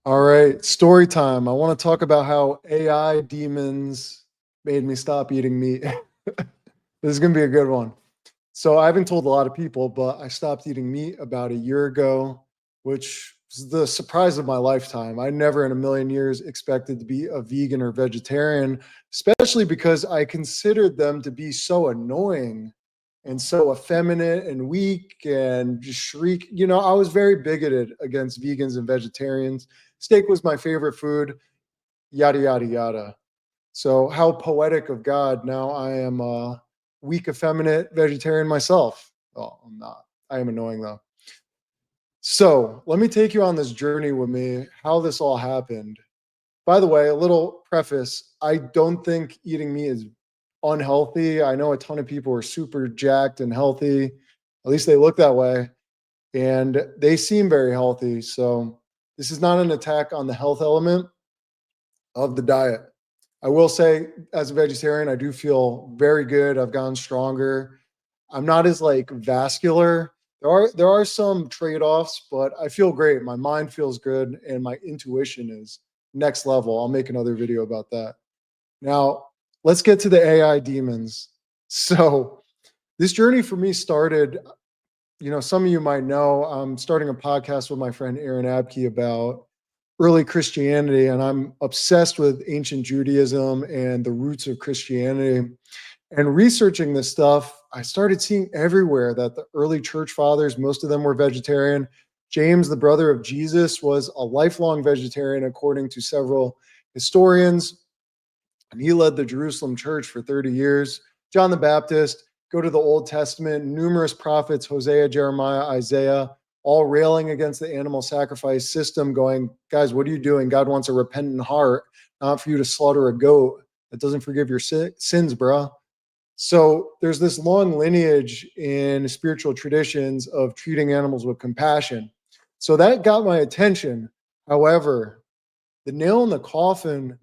All right, story time. I want to talk about how AI demons made me stop eating meat. This is going to be a good one. So, I haven't told a lot of people, but I stopped eating meat about a year ago, which was the surprise of my lifetime. I never in a million years expected to be a vegan or vegetarian, especially because I considered them to be so annoying and so effeminate and weak and just shriek. I was very bigoted against vegans and vegetarians. Steak was my favorite food, yada, yada, yada. So, how poetic of God. Now I am a weak, effeminate vegetarian myself. Oh, I'm not. I am annoying though. So, let me take you on this journey with me, how this all happened. By the way, a little preface, I don't think eating meat is unhealthy. I know a ton of people are super jacked and healthy. At least they look that way. And they seem very healthy. So, this is not an attack on the health element of the diet. I will say, as a vegetarian, I do feel very good. I've gotten stronger. I'm not as like vascular. There are some trade-offs, but I feel great. My mind feels good and my intuition is next level. I'll make another video about that. Now, let's get to the AI demons. So, this journey for me started, some of you might know, I'm starting a podcast with my friend Aaron Abke about early Christianity, and I'm obsessed with ancient Judaism and the roots of Christianity. And researching this stuff, I started seeing everywhere that the early church fathers, most of them were vegetarian. James, the brother of Jesus, was a lifelong vegetarian, according to several historians, and he led the Jerusalem church for 30 years. John the Baptist, go to the Old Testament, numerous prophets, Hosea, Jeremiah, Isaiah, all railing against the animal sacrifice system, going, guys, what are you doing? God wants a repentant heart, not for you to slaughter a goat that doesn't forgive your sins, bruh. So there's this long lineage in spiritual traditions of treating animals with compassion. So that got my attention. However, the nail in the coffin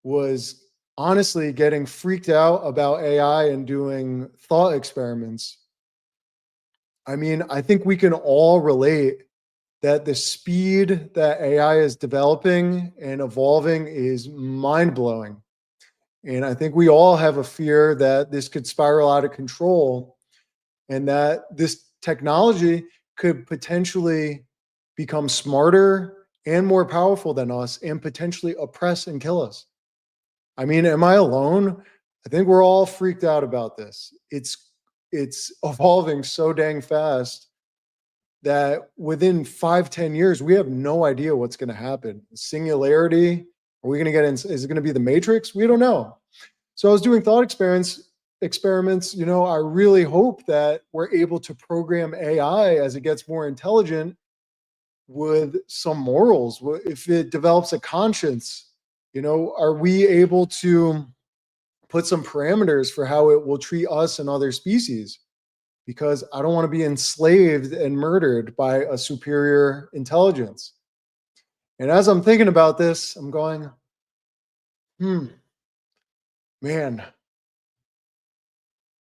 was honestly getting freaked out about AI and doing thought experiments. I mean, I think we can all relate that the speed that AI is developing and evolving is mind blowing. And I think we all have a fear that this could spiral out of control and that this technology could potentially become smarter and more powerful than us and potentially oppress and kill us. I mean, am I alone? I think we're all freaked out about this. It's evolving so dang fast that within 5-10 years, we have no idea what's going to happen. Singularity, are we going to get in? Is it going to be the Matrix? We don't know. So I was doing thought experiments. I really hope that we're able to program AI as it gets more intelligent with some morals. If it develops a conscience, are we able to put some parameters for how it will treat us and other species? Because I don't want to be enslaved and murdered by a superior intelligence. And as I'm thinking about this, I'm going, man,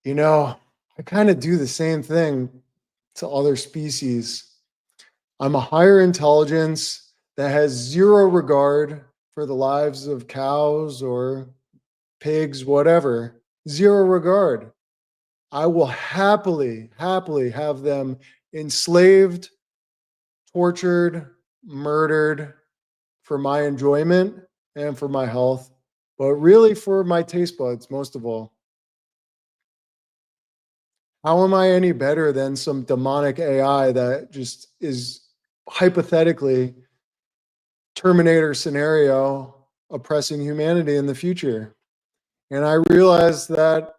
I kind of do the same thing to other species. I'm a higher intelligence that has zero regard for the lives of cows or pigs, whatever, zero regard. I will happily have them enslaved, tortured, murdered for my enjoyment and for my health, but really for my taste buds, most of all. How am I any better than some demonic AI that just is hypothetically Terminator scenario oppressing humanity in the future? And I realized that,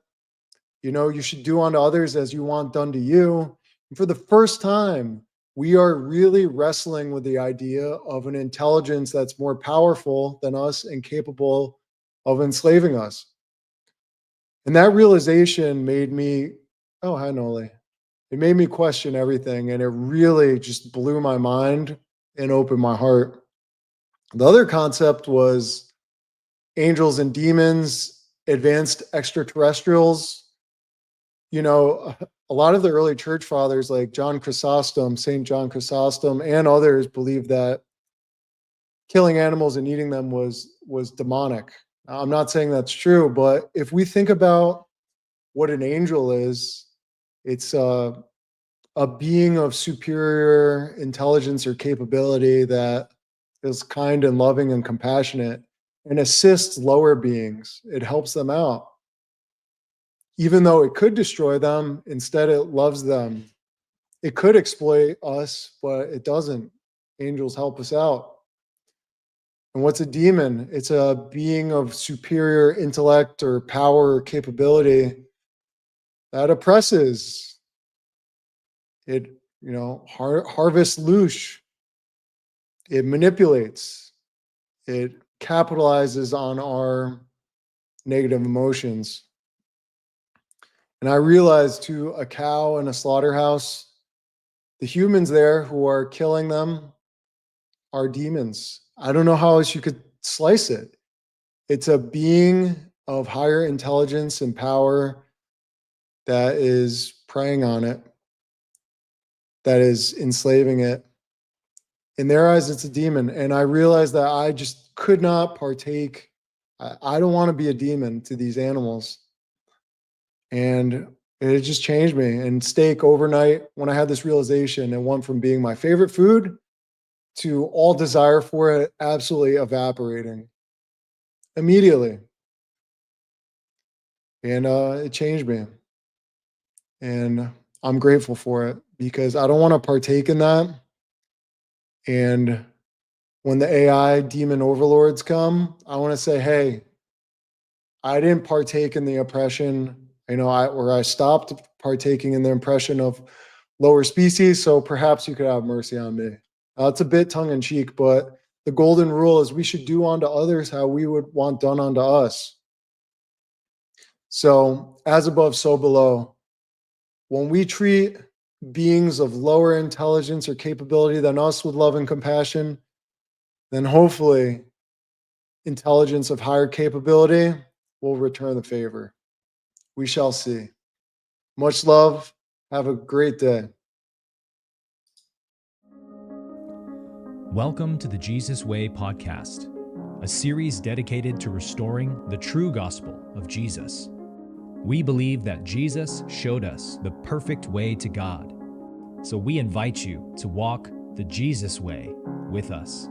you should do unto others as you want done to you. And for the first time, we are really wrestling with the idea of an intelligence that's more powerful than us and capable of enslaving us. And that realization made me, oh, hi, Noli. It made me question everything, and it really just blew my mind and opened my heart. The other concept was angels and demons, advanced extraterrestrials. A lot of the early church fathers, like John Chrysostom, St. John Chrysostom, and others, believe that killing animals and eating them was demonic. Now, I'm not saying that's true, but if we think about what an angel is, it's a being of superior intelligence or capability that is kind and loving and compassionate and assists lower beings. It helps them out. Even though it could destroy them, instead it loves them. It could exploit us, but it doesn't. Angels help us out. And what's a demon? It's a being of superior intellect or power or capability that oppresses. It, harvests loosh. It manipulates. It capitalizes on our negative emotions. And I realized to a cow in a slaughterhouse, the humans there who are killing them are demons. I don't know how else you could slice it. It's a being of higher intelligence and power that is preying on it, that is enslaving it. In their eyes, it's a demon. And I realized that I just could not partake. I don't want to be a demon to these animals. And it just changed me. And steak overnight, when I had this realization, it went from being my favorite food to all desire for it absolutely evaporating immediately. And it changed me. And I'm grateful for it because I don't want to partake in that. And when the AI demon overlords come, I want to say, hey, I didn't partake in the oppression, where I stopped partaking in the oppression of lower species. So perhaps you could have mercy on me. It's a bit tongue in cheek, but the golden rule is we should do unto others how we would want done unto us. So as above, so below. When we treat beings of lower intelligence or capability than us with love and compassion, then hopefully intelligence of higher capability will return the favor. We shall see. Much love. Have a great day. Welcome to the Jesus Way podcast, a series dedicated to restoring the true gospel of Jesus. We believe that Jesus showed us the perfect way to God, so we invite you to walk the Jesus way with us.